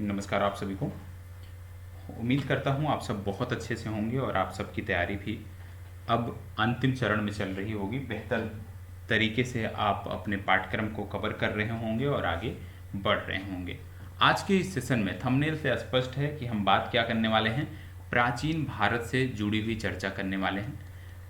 नमस्कार आप सभी को। उम्मीद करता हूँ आप सब बहुत अच्छे से होंगे और आप सबकी तैयारी भी अब अंतिम चरण में चल रही होगी। बेहतर तरीके से आप अपने पाठ्यक्रम को कवर कर रहे होंगे और आगे बढ़ रहे होंगे। आज के इस सेशन में थंबनेल से स्पष्ट है कि हम बात क्या करने वाले हैं। प्राचीन भारत से जुड़ी हुई चर्चा करने वाले हैं।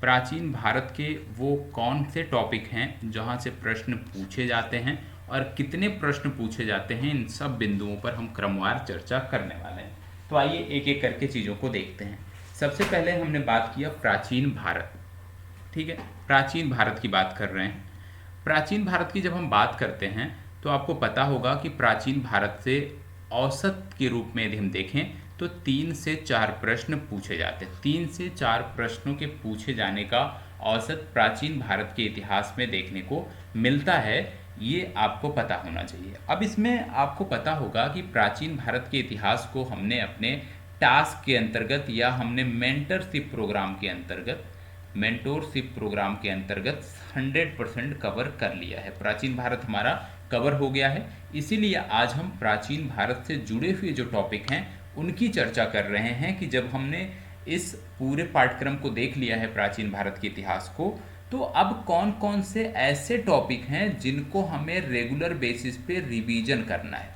प्राचीन भारत के वो कौन से टॉपिक हैं जहाँ से प्रश्न पूछे जाते हैं और कितने प्रश्न पूछे जाते हैं, इन सब बिंदुओं पर हम क्रमवार चर्चा करने वाले हैं। तो आइए एक एक करके चीज़ों को देखते हैं। सबसे पहले हमने बात किया प्राचीन भारत। ठीक है, प्राचीन भारत की बात कर रहे हैं। प्राचीन भारत की जब हम बात करते हैं तो आपको पता होगा कि प्राचीन भारत से औसत के रूप में यदि हम देखें तो 3 से 4 प्रश्न पूछे जाते हैं। 3 से 4 प्रश्नों के पूछे जाने का औसत प्राचीन भारत के इतिहास में देखने को मिलता है। ये आपको पता होना चाहिए। अब इसमें आपको पता होगा कि प्राचीन भारत के इतिहास को हमने अपने टास्क के अंतर्गत या हमने मेंटोरशिप प्रोग्राम के अंतर्गत 100% कवर कर लिया है। प्राचीन भारत हमारा कवर हो गया है। इसीलिए आज हम प्राचीन भारत से जुड़े हुए जो टॉपिक हैं उनकी चर्चा कर रहे हैं कि जब हमने इस पूरे पाठ्यक्रम को देख लिया है प्राचीन भारत के इतिहास को, तो अब कौन कौन से ऐसे टॉपिक हैं जिनको हमें रेगुलर बेसिस पे रिवीजन करना है।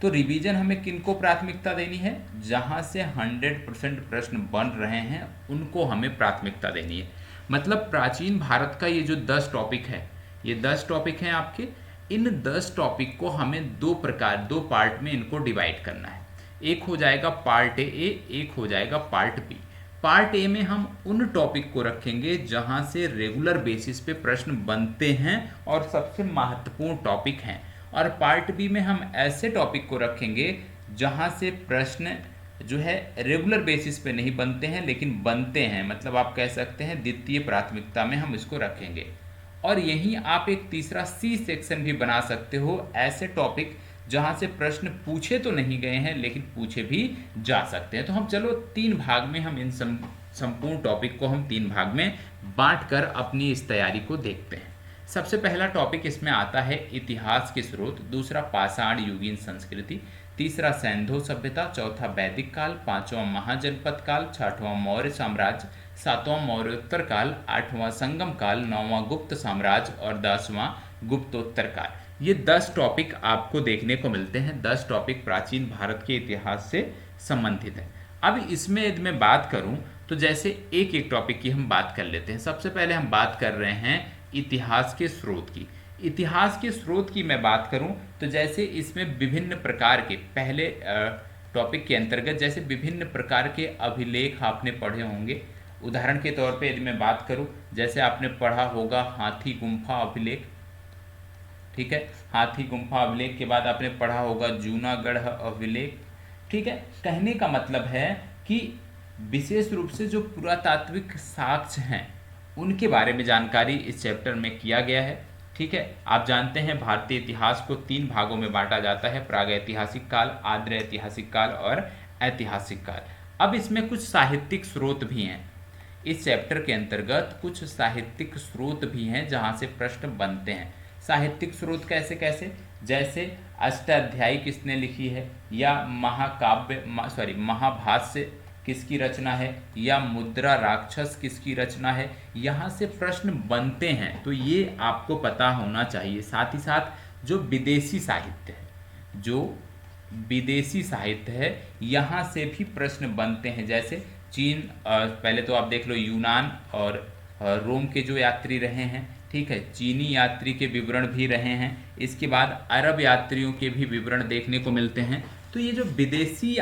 तो रिवीजन हमें किनको प्राथमिकता देनी है, जहां से 100% प्रश्न बन रहे हैं उनको हमें प्राथमिकता देनी है। मतलब प्राचीन भारत का ये जो 10 टॉपिक है, ये 10 टॉपिक हैं आपके। इन 10 टॉपिक को हमें दो पार्ट में इनको डिवाइड करना है। एक हो जाएगा पार्ट ए, एक हो जाएगा पार्ट बी। पार्ट ए में हम उन टॉपिक को रखेंगे जहां से रेगुलर बेसिस पे प्रश्न बनते हैं और सबसे महत्वपूर्ण टॉपिक हैं। और पार्ट बी में हम ऐसे टॉपिक को रखेंगे जहां से प्रश्न जो है रेगुलर बेसिस पे नहीं बनते हैं लेकिन बनते हैं, मतलब आप कह सकते हैं द्वितीय प्राथमिकता में हम इसको रखेंगे। और यहीं आप एक तीसरा सी सेक्शन भी बना सकते हो, ऐसे टॉपिक जहां से प्रश्न पूछे तो नहीं गए हैं लेकिन पूछे भी जा सकते हैं। तो हम चलो 3 भाग में हम इन संपूर्ण टॉपिक को हम 3 भाग में बांट कर अपनी इस तैयारी को देखते हैं। सबसे पहला टॉपिक इसमें आता है इतिहास के स्रोत, दूसरा पाषाण युगीन संस्कृति, तीसरा सैंधो सभ्यता, चौथा वैदिक काल, पांचवा महाजनपद काल, छठवां मौर्य साम्राज्य, सातवां मौर्योत्तर काल, आठवां संगम काल, नौवां गुप्त साम्राज्य और 10वां गुप्तोत्तर काल। ये 10 टॉपिक आपको देखने को मिलते हैं। 10 टॉपिक प्राचीन भारत के इतिहास से संबंधित है। अब इसमें यदि मैं बात करूं तो जैसे एक एक टॉपिक की हम बात कर लेते हैं। सबसे पहले हम बात कर रहे हैं इतिहास के स्रोत की। इतिहास के स्रोत की मैं बात करूं तो जैसे इसमें विभिन्न प्रकार के पहले टॉपिक के अंतर्गत जैसे विभिन्न प्रकार के अभिलेख आपने पढ़े होंगे। उदाहरण के तौर पे यदि मैं बात करूं, जैसे आपने पढ़ा होगा हाथी गुम्फा अभिलेख। ठीक है, हाथी गुम्फा अभिलेख के बाद आपने पढ़ा होगा जूनागढ़ अभिलेख। ठीक है, कहने का मतलब है कि विशेष रूप से जो पुरातात्विक साक्ष्य हैं उनके बारे में जानकारी इस चैप्टर में किया गया है। ठीक है, आप जानते हैं भारतीय इतिहास को 3 भागों में बांटा जाता है, प्रागैतिहासिक काल, आद्य ऐतिहासिक काल और ऐतिहासिक काल। अब इसमें कुछ साहित्यिक स्रोत भी हैं। इस चैप्टर के अंतर्गत कुछ साहित्यिक स्रोत भी हैं जहां से प्रश्न बनते हैं। साहित्यिक स्रोत कैसे कैसे, जैसे अष्टाध्यायी किसने लिखी है, या महाभाष्य किसकी रचना है, या मुद्रा राक्षस किसकी रचना है, यहाँ से प्रश्न बनते हैं। तो ये आपको पता होना चाहिए। साथ ही साथ जो विदेशी साहित्य है यहाँ से भी प्रश्न बनते हैं। जैसे चीन, पहले तो आप देख लो यूनान और रोम के जो यात्री रहे हैं, ठीक है, चीनी यात्री के विवरण भी रहे हैं। इसके बाद अरब यात्रियों के भी विवरण देखने को मिलते हैं। तो ये जो विदेशी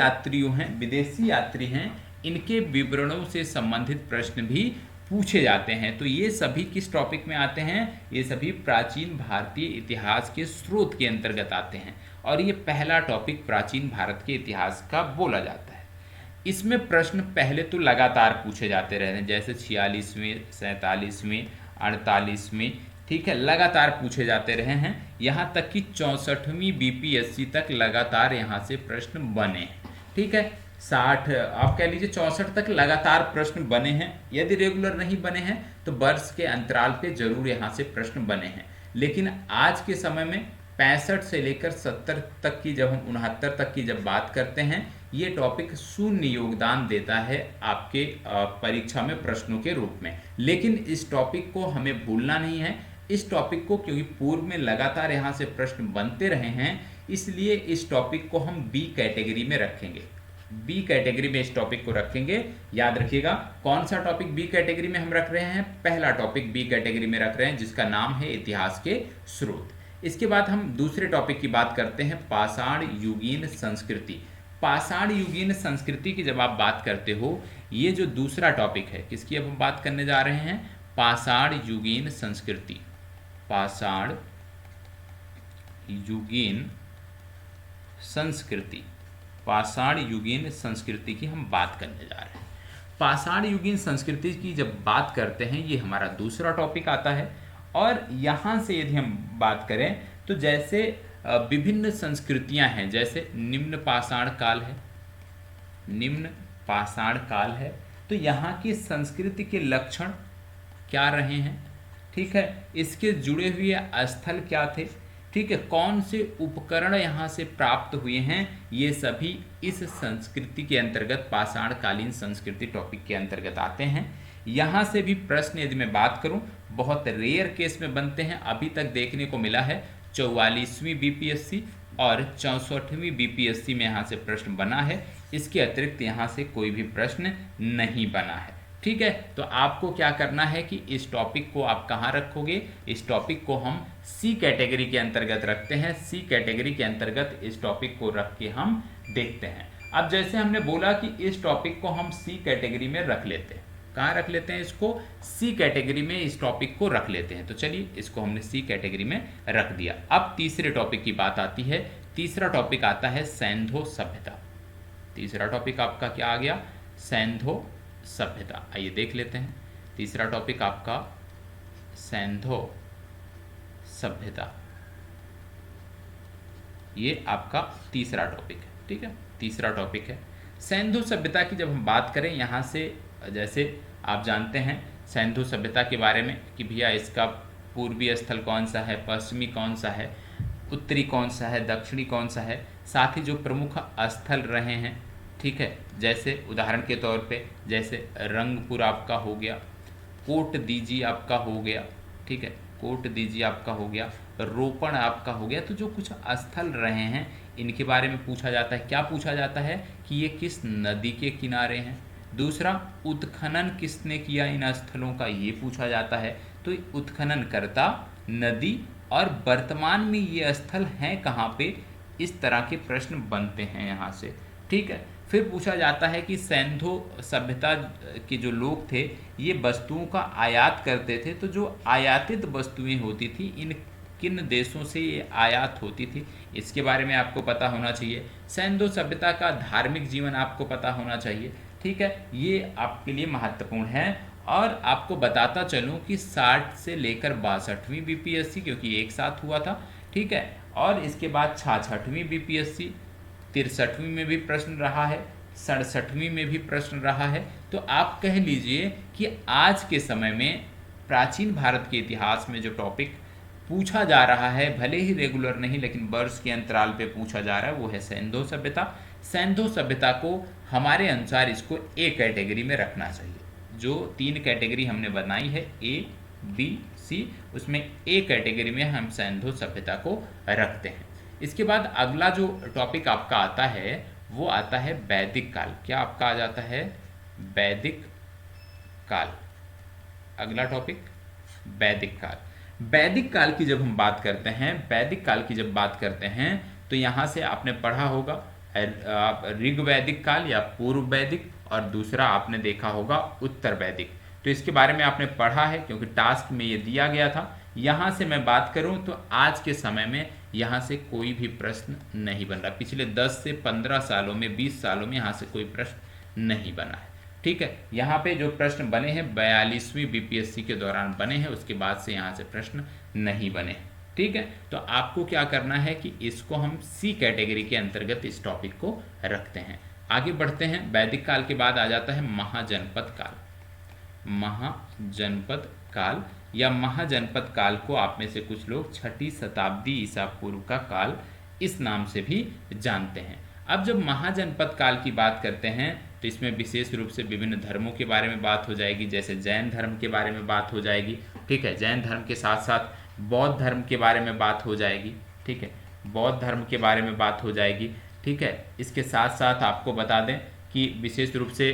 यात्री हैं, इनके विवरणों से संबंधित प्रश्न भी पूछे जाते हैं। तो ये सभी किस टॉपिक में आते हैं, ये सभी प्राचीन भारतीय इतिहास के स्रोत के अंतर्गत आते हैं। और ये पहला टॉपिक प्राचीन भारत के इतिहास का बोला जाता है। इसमें प्रश्न पहले तो लगातार पूछे जाते रहे हैं, जैसे 46वें, 47वें, 48वें, ठीक है, लगातार पूछे जाते रहे हैं। यहाँ तक कि 64वीं बीपीएससी तक लगातार यहाँ से प्रश्न बने हैं। ठीक है, 60 आप कह लीजिए 64 तक लगातार प्रश्न बने हैं। यदि रेगुलर नहीं बने हैं तो वर्ष के अंतराल पे जरूर यहाँ से प्रश्न बने हैं। लेकिन आज के समय में 65 से लेकर 70 तक की, जब हम 69 तक की जब बात करते हैं, ये टॉपिक शून्य योगदान देता है आपके परीक्षा में प्रश्नों के रूप में। लेकिन इस टॉपिक को हमें भूलना नहीं है, इस टॉपिक को, क्योंकि पूर्व में लगातार यहाँ से प्रश्न बनते रहे हैं, इसलिए इस टॉपिक को हम बी कैटेगरी में रखेंगे। बी कैटेगरी में इस टॉपिक को रखेंगे। याद रखिएगा कौन सा टॉपिक बी कैटेगरी में हम रख रहे हैं, पहला टॉपिक बी कैटेगरी में रख रहे हैं जिसका नाम है इतिहास के स्रोत। इसके बाद हम दूसरे टॉपिक की बात करते हैं, पाषाण युगीन संस्कृति। पाषाण युगीन संस्कृति की जब आप बात करते हो, ये जो दूसरा टॉपिक है, किसकी अब हम बात करने जा रहे हैं, पाषाण युगीन संस्कृति। पाषाण युगीन संस्कृति, पाषाण युगीन संस्कृति की हम बात करने जा रहे हैं। पाषाण युगीन संस्कृति की जब बात करते हैं, ये हमारा दूसरा टॉपिक आता है। और यहाँ से यदि हम बात करें तो जैसे विभिन्न संस्कृतियां हैं, जैसे निम्न पाषाण काल है, निम्न पाषाण काल है, तो यहाँ की संस्कृति के लक्षण क्या रहे हैं, ठीक है, इसके जुड़े हुए स्थल क्या थे, ठीक है, कौन से उपकरण यहाँ से प्राप्त हुए हैं, ये सभी इस संस्कृति के अंतर्गत, पाषाण कालीन संस्कृति टॉपिक के अंतर्गत आते हैं। यहाँ से भी प्रश्न यदि मैं बात करूँ, बहुत रेयर केस में बनते हैं। अभी तक देखने को मिला है 44वीं बीपीएससी और 64वीं बीपीएससी में यहाँ से प्रश्न बना है। इसके अतिरिक्त यहाँ से कोई भी प्रश्न नहीं बना है, ठीक है। तो आपको क्या करना है कि इस टॉपिक को आप कहाँ रखोगे, इस टॉपिक को हम सी कैटेगरी के अंतर्गत रखते हैं। सी कैटेगरी के अंतर्गत इस टॉपिक को रख के हम देखते हैं। अब जैसे हमने बोला कि इस टॉपिक को हम सी कैटेगरी में रख लेते हैं, कहाँ रख लेते हैं, इसको सी कैटेगरी में इस टॉपिक को रख लेते हैं। तो चलिए इसको हमने सी कैटेगरी में रख दिया। अब तीसरे टॉपिक की बात आती है। तीसरा टॉपिक आता है सैंधो सभ्यता। तीसरा टॉपिक आपका क्या आ गया, सैंधो सभ्यता। आइए देख लेते हैं। तीसरा टॉपिक आपका सैंधो सभ्यता, ये आपका तीसरा टॉपिक है, ठीक है, तीसरा टॉपिक है। सैंधो सभ्यता की जब हम बात करें, यहाँ से जैसे आप जानते हैं सैंधो सभ्यता के बारे में कि भैया इसका पूर्वी स्थल कौन सा है, पश्चिमी कौन सा है, उत्तरी कौन सा है, दक्षिणी कौन सा है, साथ ही जो प्रमुख स्थल रहे हैं, ठीक है, जैसे उदाहरण के तौर पे जैसे रंगपुर आपका हो गया, कोट दीजी आपका हो गया, ठीक है, कोट दीजी आपका हो गया, रोपण आपका हो गया। तो जो कुछ स्थल रहे हैं इनके बारे में पूछा जाता है। क्या पूछा जाता है कि ये किस नदी के किनारे हैं। दूसरा, उत्खनन किसने किया इन स्थलों का, ये पूछा जाता है। तो उत्खनन करता, नदी, और वर्तमान में ये स्थल हैं कहाँ पे, इस तरह के प्रश्न बनते हैं यहाँ से, ठीक है। फिर पूछा जाता है कि सैंधो सभ्यता के जो लोग थे ये वस्तुओं का आयात करते थे, तो जो आयातित वस्तुएं होती थी इन किन देशों से ये आयात होती थी, इसके बारे में आपको पता होना चाहिए। सैंधो सभ्यता का धार्मिक जीवन आपको पता होना चाहिए, ठीक है, ये आपके लिए महत्वपूर्ण है। और आपको बताता चलूँ कि 60 से लेकर 62वीं बीपीएससी, क्योंकि एक साथ हुआ था, ठीक है, और इसके बाद 66वीं बीपीएससी, 63वीं में भी प्रश्न रहा है, 67वीं में भी प्रश्न रहा है। तो आप कह लीजिए कि आज के समय में प्राचीन भारत के इतिहास में जो टॉपिक पूछा जा रहा है, भले ही रेगुलर नहीं लेकिन वर्ष के अंतराल पे पूछा जा रहा है, वो है सैंधो सभ्यता। सैंधो सभ्यता को हमारे अनुसार इसको ए कैटेगरी में रखना चाहिए। जो 3 कैटेगरी हमने बनाई है ए, बी, सी, उसमें ए कैटेगरी में हम सैंधो सभ्यता को रखते हैं। इसके बाद अगला जो टॉपिक आपका आता है वो आता है वैदिक काल। क्या आपका आ जाता है, वैदिक काल। अगला टॉपिक वैदिक काल। वैदिक काल की जब हम बात करते हैं, वैदिक काल की जब बात करते हैं तो यहाँ से आपने पढ़ा होगा ऋग वैदिक काल या पूर्व वैदिक, और दूसरा आपने देखा होगा उत्तर वैदिक। तो इसके बारे में आपने पढ़ा है क्योंकि टास्क में ये दिया गया था। यहाँ से मैं बात करूँ तो आज के समय में यहाँ से कोई भी प्रश्न नहीं बन रहा। पिछले 10 से 15 सालों में, 20 सालों में यहाँ से कोई प्रश्न नहीं बना है, ठीक है। यहाँ पे जो प्रश्न बने हैं 42वीं बीपीएससी के दौरान बने हैं, उसके बाद से यहाँ से प्रश्न नहीं बने, ठीक है। तो आपको क्या करना है कि इसको हम सी कैटेगरी के अंतर्गत इस टॉपिक को रखते हैं। आगे बढ़ते हैं। वैदिक काल के बाद आ जाता है महाजनपद काल। महाजनपद काल या महाजनपद काल को आप में से कुछ लोग 6ठी शताब्दी ईसा पूर्व का काल इस नाम से भी जानते हैं। अब जब महाजनपद काल की बात करते हैं तो इसमें विशेष रूप से विभिन्न धर्मों के बारे में बात हो जाएगी, जैसे जैन धर्म के बारे में बात हो जाएगी। ठीक है, जैन धर्म के साथ साथ बौद्ध धर्म के बारे में बात हो जाएगी। ठीक है, बौद्ध धर्म के बारे में बात हो जाएगी। ठीक है, इसके साथ साथ आपको बता दें कि विशेष रूप से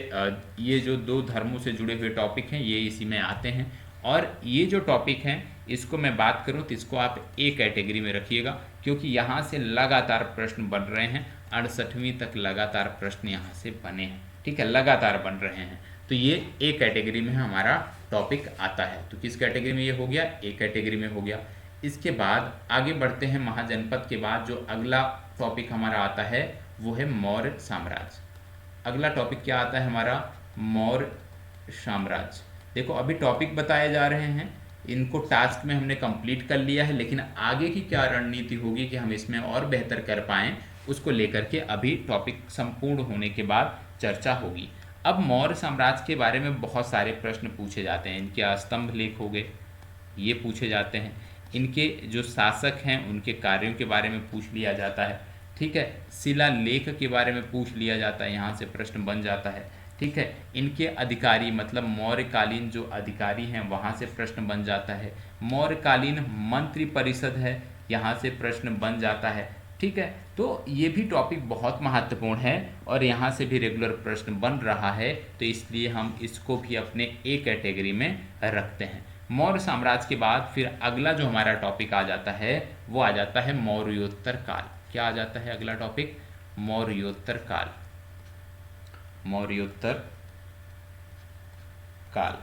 ये जो दो धर्मों से जुड़े हुए टॉपिक हैं ये इसी में आते हैं। और ये जो टॉपिक हैं इसको मैं बात करूं तो इसको आप ए कैटेगरी में रखिएगा, क्योंकि यहाँ से लगातार प्रश्न बन रहे हैं। 68वीं तक लगातार प्रश्न यहाँ से बने हैं। ठीक है, लगातार बन रहे हैं, तो ये ए कैटेगरी में हमारा टॉपिक आता है। तो किस कैटेगरी में ये हो गया? ए कैटेगरी में हो गया। इसके बाद आगे बढ़ते हैं। महाजनपद के बाद जो अगला टॉपिक हमारा आता है वो है मौर्य साम्राज्य। अगला टॉपिक क्या आता है हमारा? मौर्य साम्राज्य। देखो अभी टॉपिक बताए जा रहे हैं, इनको टास्क में हमने कंप्लीट कर लिया है, लेकिन आगे की क्या रणनीति होगी कि हम इसमें और बेहतर कर पाएँ उसको लेकर के अभी टॉपिक संपूर्ण होने के बाद चर्चा होगी। अब मौर्य साम्राज्य के बारे में बहुत सारे प्रश्न पूछे जाते हैं। इनके स्तंभ लेख हो गए, ये पूछे जाते हैं। इनके जो शासक हैं उनके कार्यों के बारे में पूछ लिया जाता है। ठीक है, शिलालेख के बारे में पूछ लिया जाता है, यहाँ से प्रश्न बन जाता है। ठीक है, इनके अधिकारी मतलब मौर्यकालीन जो अधिकारी हैं वहाँ से प्रश्न बन जाता है। मौर्यकालीन मंत्री परिषद है, यहाँ से प्रश्न बन जाता है। ठीक है, तो ये भी टॉपिक बहुत महत्वपूर्ण है और यहाँ से भी रेगुलर प्रश्न बन रहा है, तो इसलिए हम इसको भी अपने ए कैटेगरी में रखते हैं। मौर्य साम्राज्य के बाद फिर अगला जो हमारा टॉपिक आ जाता है वो आ जाता है मौर्योत्तर काल। क्या आ जाता है अगला टॉपिक? मौर्योत्तर काल। मौर्योत्तर काल।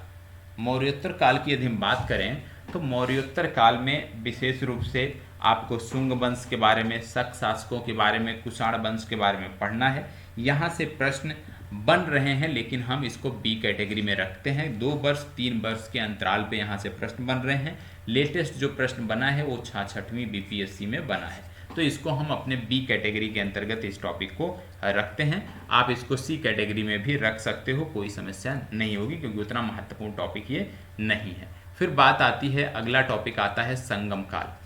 मौर्योत्तर काल की यदि हम बात करें तो मौर्योत्तर काल में विशेष रूप से आपको शुंग वंश के बारे में, शक शासकों के बारे में, कुषाण वंश के बारे में पढ़ना है। यहाँ से प्रश्न बन रहे हैं, लेकिन हम इसको बी कैटेगरी में रखते हैं। 2 वर्ष 3 वर्ष के अंतराल पे यहाँ से प्रश्न बन रहे हैं। लेटेस्ट जो प्रश्न बना है वो 66वीं बीपीएससी में बना है, तो इसको हम अपने बी कैटेगरी के अंतर्गत इस टॉपिक को रखते हैं। आप इसको सी कैटेगरी में भी रख सकते हो, कोई समस्या नहीं होगी, क्योंकि उतना महत्वपूर्ण टॉपिक ये नहीं है। फिर बात आती है, अगला टॉपिक आता है संगम काल।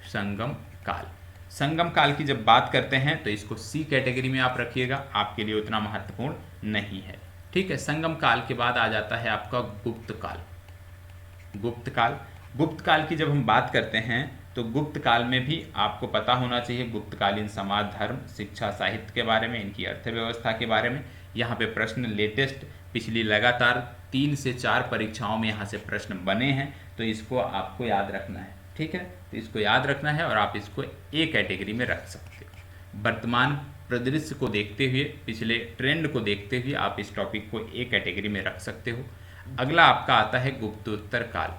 संगम काल। संगम काल की जब बात करते हैं तो इसको सी कैटेगरी में आप रखिएगा, आपके लिए उतना महत्वपूर्ण नहीं है। ठीक है, संगम काल के बाद आ जाता है आपका गुप्त काल। गुप्त काल। गुप्त काल की जब हम बात करते हैं तो गुप्त काल में भी आपको पता होना चाहिए गुप्तकालीन समाज, धर्म, शिक्षा, साहित्य के बारे में, इनकी अर्थव्यवस्था के बारे में। यहाँ पे प्रश्न लेटेस्ट पिछली लगातार 3 से 4 परीक्षाओं में यहाँ से प्रश्न बने हैं, तो इसको आपको याद रखना है। ठीक है, तो इसको याद रखना है और आप इसको ए कैटेगरी में रख सकते हो। वर्तमान परिदृश्य को देखते हुए, पिछले ट्रेंड को देखते हुए आप इस टॉपिक को ए कैटेगरी में रख सकते हो। अगला आपका आता है गुप्तोत्तर काल।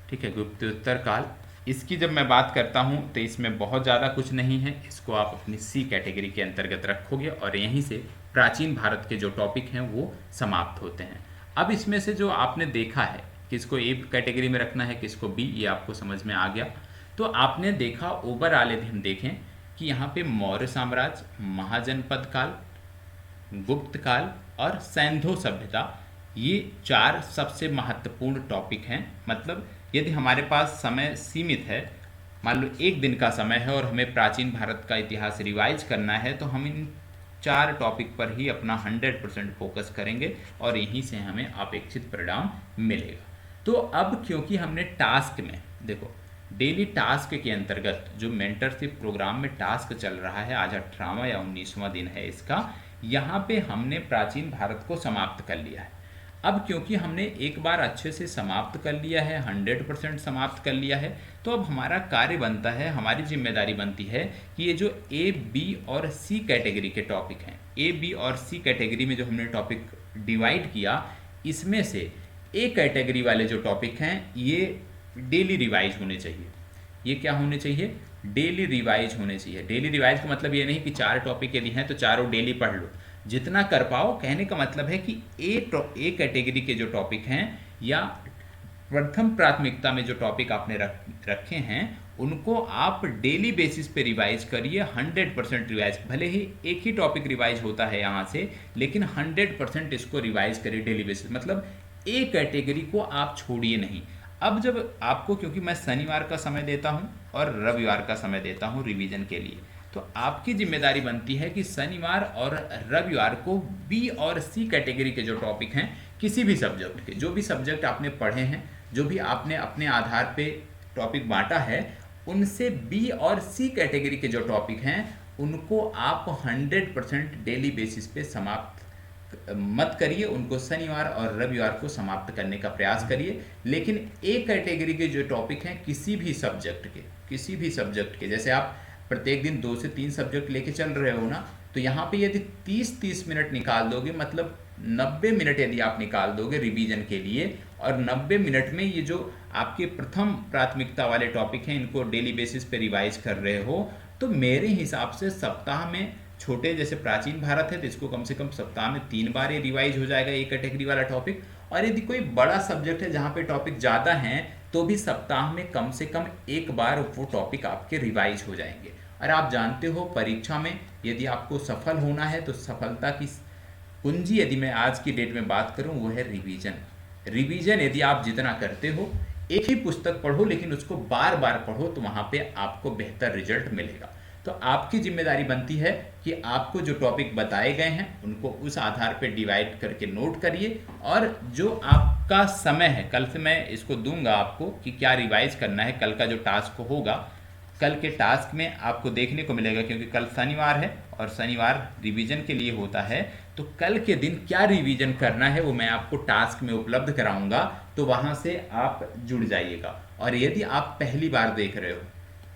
ठीक है, गुप्तोत्तर काल। इसकी जब मैं बात करता हूं तो इसमें बहुत ज़्यादा कुछ नहीं है, इसको आप अपनी सी कैटेगरी के अंतर्गत रखोगे और यहीं से प्राचीन भारत के जो टॉपिक हैं वो समाप्त होते हैं। अब इसमें से जो आपने देखा है किसको ए कैटेगरी में रखना है, किसको बी, ये आपको समझ में आ गया। तो आपने देखा ओवरऑल यदि हम देखें कि यहाँ पे मौर्य साम्राज्य, महाजनपद काल, गुप्त काल और सैंधो सभ्यता, ये 4 सबसे महत्वपूर्ण टॉपिक हैं। मतलब यदि हमारे पास समय सीमित है, मान लो 1 दिन का समय है और हमें प्राचीन भारत का इतिहास रिवाइज करना है, तो हम इन 4 टॉपिक पर ही अपना 100% फोकस करेंगे और यहीं से हमें अपेक्षित परिणाम मिलेगा। तो अब क्योंकि हमने टास्क में, देखो डेली टास्क के अंतर्गत जो मेंटरशिप प्रोग्राम में टास्क चल रहा है, आज 18वां या 19वां दिन है इसका, यहाँ पे हमने प्राचीन भारत को समाप्त कर लिया है। अब क्योंकि हमने एक बार अच्छे से समाप्त कर लिया है, 100% समाप्त कर लिया है, तो अब हमारा कार्य बनता है, हमारी जिम्मेदारी बनती है कि ये जो ए, बी और सी कैटेगरी के टॉपिक हैं, ए, बी और सी कैटेगरी में जो हमने टॉपिक डिवाइड किया, इसमें से ए कैटेगरी वाले जो टॉपिक हैं ये डेली रिवाइज होने चाहिए। ये क्या होने चाहिए? डेली रिवाइज होने चाहिए। डेली रिवाइज का मतलब ये नहीं कि 4 टॉपिक यदि हैं तो चारों डेली पढ़ लो, जितना कर पाओ। कहने का मतलब है कि ए कैटेगरी के जो टॉपिक हैं या प्रथम प्राथमिकता में जो टॉपिक आपने रखे हैं उनको आप डेली बेसिस पे रिवाइज करिए। 100% रिवाइज, भले ही एक ही टॉपिक रिवाइज होता है यहाँ से, लेकिन 100% इसको रिवाइज करिए डेली बेसिस। मतलब ए कैटेगरी को आप छोड़िए नहीं। अब जब आपको, क्योंकि मैं शनिवार का समय देता हूं और रविवार का समय देता हूं रिवीजन के लिए, तो आपकी जिम्मेदारी बनती है कि शनिवार और रविवार को बी और सी कैटेगरी के जो टॉपिक हैं, किसी भी सब्जेक्ट के, जो भी सब्जेक्ट आपने पढ़े हैं, जो भी आपने अपने आधार पे टॉपिक बांटा है, उनसे बी और सी कैटेगरी के जो टॉपिक हैं उनको आप 100% डेली बेसिस पे समाप्त मत करिए, उनको शनिवार और रविवार को समाप्त करने का प्रयास करिए। लेकिन ए कैटेगरी के जो टॉपिक हैं किसी भी सब्जेक्ट के, जैसे आप प्रत्येक दिन 2 से 3 सब्जेक्ट लेके चल रहे हो ना, तो यहाँ पे यदि 30-30 मिनट निकाल दोगे, मतलब 90 मिनट यदि आप निकाल दोगे रिवीजन के लिए, और 90 मिनट में ये जो आपके प्रथम प्राथमिकता वाले टॉपिक हैं इनको डेली बेसिस पे रिवाइज कर रहे हो, तो मेरे हिसाब से सप्ताह में, छोटे जैसे प्राचीन भारत है तो इसको कम से कम सप्ताह में 3 बार ये रिवाइज हो जाएगा एक कैटेगरी वाला टॉपिक। और यदि कोई बड़ा सब्जेक्ट है जहाँ पे टॉपिक ज़्यादा हैं तो भी सप्ताह में कम से कम 1 बार वो टॉपिक आपके रिवाइज हो जाएंगे। और आप जानते हो परीक्षा में यदि आपको सफल होना है तो सफलता की कुंजी यदि मैं आज की डेट में बात करूं वो है रिवीजन यदि आप जितना करते हो, एक ही पुस्तक पढ़ो लेकिन उसको बार बार पढ़ो, तो वहां पे आपको बेहतर रिजल्ट मिलेगा। तो आपकी जिम्मेदारी बनती है कि आपको जो टॉपिक बताए गए हैं उनको उस आधार पे डिवाइड करके नोट करिए, और जो आपका समय है, कल से मैं इसको दूंगा आपको कि क्या रिवाइज करना है। कल का जो टास्क होगा, कल के टास्क में आपको देखने को मिलेगा, क्योंकि कल शनिवार है और शनिवार रिवीजन के लिए होता है, तो कल के दिन क्या रिवीजन करना है वो मैं आपको टास्क में उपलब्ध कराऊंगा, तो वहां से आप जुड़ जाइएगा। और यदि आप पहली बार देख रहे हो,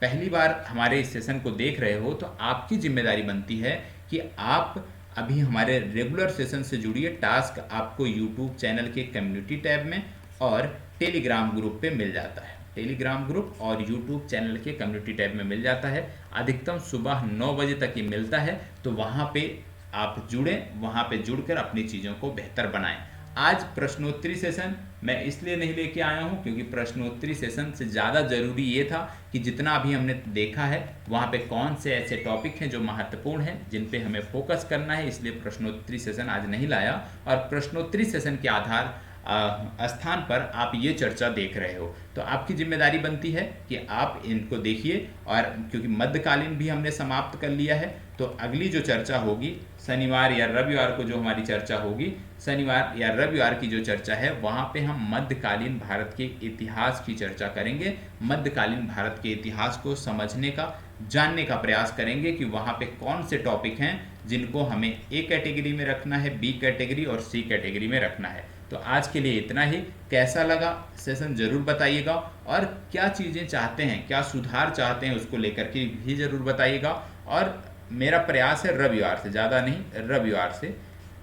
पहली बार हमारे इस सेशन को देख रहे हो, तो आपकी जिम्मेदारी बनती है कि आप अभी हमारे रेगुलर सेशन से जुड़िए। टास्क आपको यूट्यूब चैनल के कम्युनिटी टैब में और टेलीग्राम ग्रुप पे मिल जाता है। टेलीग्राम ग्रुप और यूट्यूब चैनल के कम्युनिटी टैब में मिल जाता है। अधिकतम सुबह 9 बजे तक ये मिलता है, तो वहाँ पे आप जुड़ें, वहाँ पे जुड़कर अपनी चीज़ों को बेहतर बनाएं। आज प्रश्नोत्तरी सेशन मैं इसलिए नहीं लेके आया हूँ क्योंकि प्रश्नोत्तरी सेशन से ज़्यादा ज़रूरी ये था कि जितना अभी हमने देखा है वहाँ पे कौन से ऐसे टॉपिक हैं जो महत्वपूर्ण हैं, जिन पे हमें फोकस करना है, इसलिए प्रश्नोत्तरी सेशन आज नहीं लाया। और प्रश्नोत्तरी सेशन के आधार स्थान पर आप ये चर्चा देख रहे हो, तो आपकी जिम्मेदारी बनती है कि आप इनको देखिए। और क्योंकि मध्यकालीन भी हमने समाप्त कर लिया है, तो अगली जो चर्चा होगी शनिवार या रविवार को, जो हमारी चर्चा होगी शनिवार या रविवार की जो चर्चा है, वहाँ पे हम मध्यकालीन भारत के इतिहास की चर्चा करेंगे। मध्यकालीन भारत के इतिहास को समझने का, जानने का प्रयास करेंगे कि वहाँ पे कौन से टॉपिक हैं जिनको हमें ए कैटेगरी में रखना है, बी कैटेगरी और सी कैटेगरी में रखना है। तो आज के लिए इतना ही। कैसा लगा सेशन ज़रूर बताइएगा, और क्या चीज़ें चाहते हैं, क्या सुधार चाहते हैं, उसको लेकर के भी ज़रूर बताइएगा। और मेरा प्रयास है रविवार से, ज़्यादा नहीं,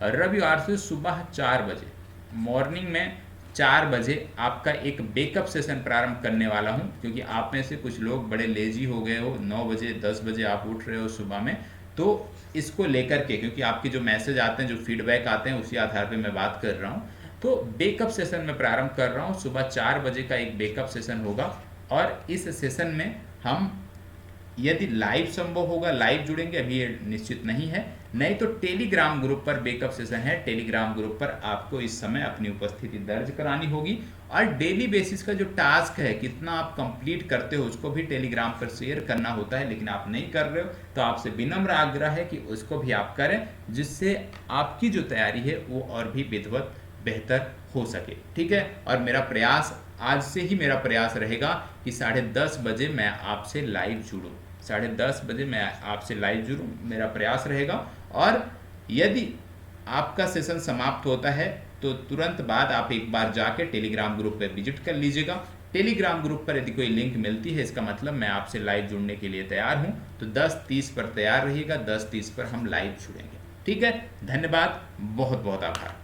रविवार से सुबह 4 बजे, मॉर्निंग में 4 बजे आपका एक बेकअप सेशन प्रारंभ करने वाला हूं, क्योंकि आप में से कुछ लोग बड़े लेजी हो गए हो, 9 बजे 10 बजे आप उठ रहे हो सुबह में, तो इसको लेकर के, क्योंकि आपके जो मैसेज आते हैं, जो फीडबैक आते हैं, उसी आधार पर मैं बात कर रहा हूँ। तो बेकअप सेशन में प्रारंभ कर रहा हूँ, सुबह 4 बजे का एक बेकअप सेशन होगा। और इस सेशन में हम, यदि लाइव संभव होगा लाइव जुड़ेंगे, अभी ये निश्चित नहीं है, नहीं तो टेलीग्राम ग्रुप पर बेकअप सेशन है। टेलीग्राम ग्रुप पर आपको इस समय अपनी उपस्थिति दर्ज करानी होगी, और डेली बेसिस का जो टास्क है, कितना आप कंप्लीट करते हो, उसको भी टेलीग्राम पर शेयर करना होता है, लेकिन आप नहीं कर रहे हो, तो आपसे विनम्र आग्रह है कि उसको भी आप करें, जिससे आपकी जो तैयारी है वो और भी विधिवत बेहतर हो सके। ठीक है, और मेरा प्रयास आज से ही मेरा प्रयास रहेगा कि 10:30 बजे मैं आपसे लाइव जुड़ूं, 10:30 बजे मैं आपसे लाइव जुड़ूं, मेरा प्रयास रहेगा। और यदि आपका सेशन समाप्त होता है तो तुरंत बाद आप एक बार जाके टेलीग्राम ग्रुप पर विजिट कर लीजिएगा। टेलीग्राम ग्रुप पर यदि कोई लिंक मिलती है, इसका मतलब मैं आपसे लाइव जुड़ने के लिए तैयार हूं, तो 10:30 पर तैयार रहिएगा, 10:30 पर हम लाइव जुड़ेंगे। ठीक है, धन्यवाद, बहुत बहुत आभार।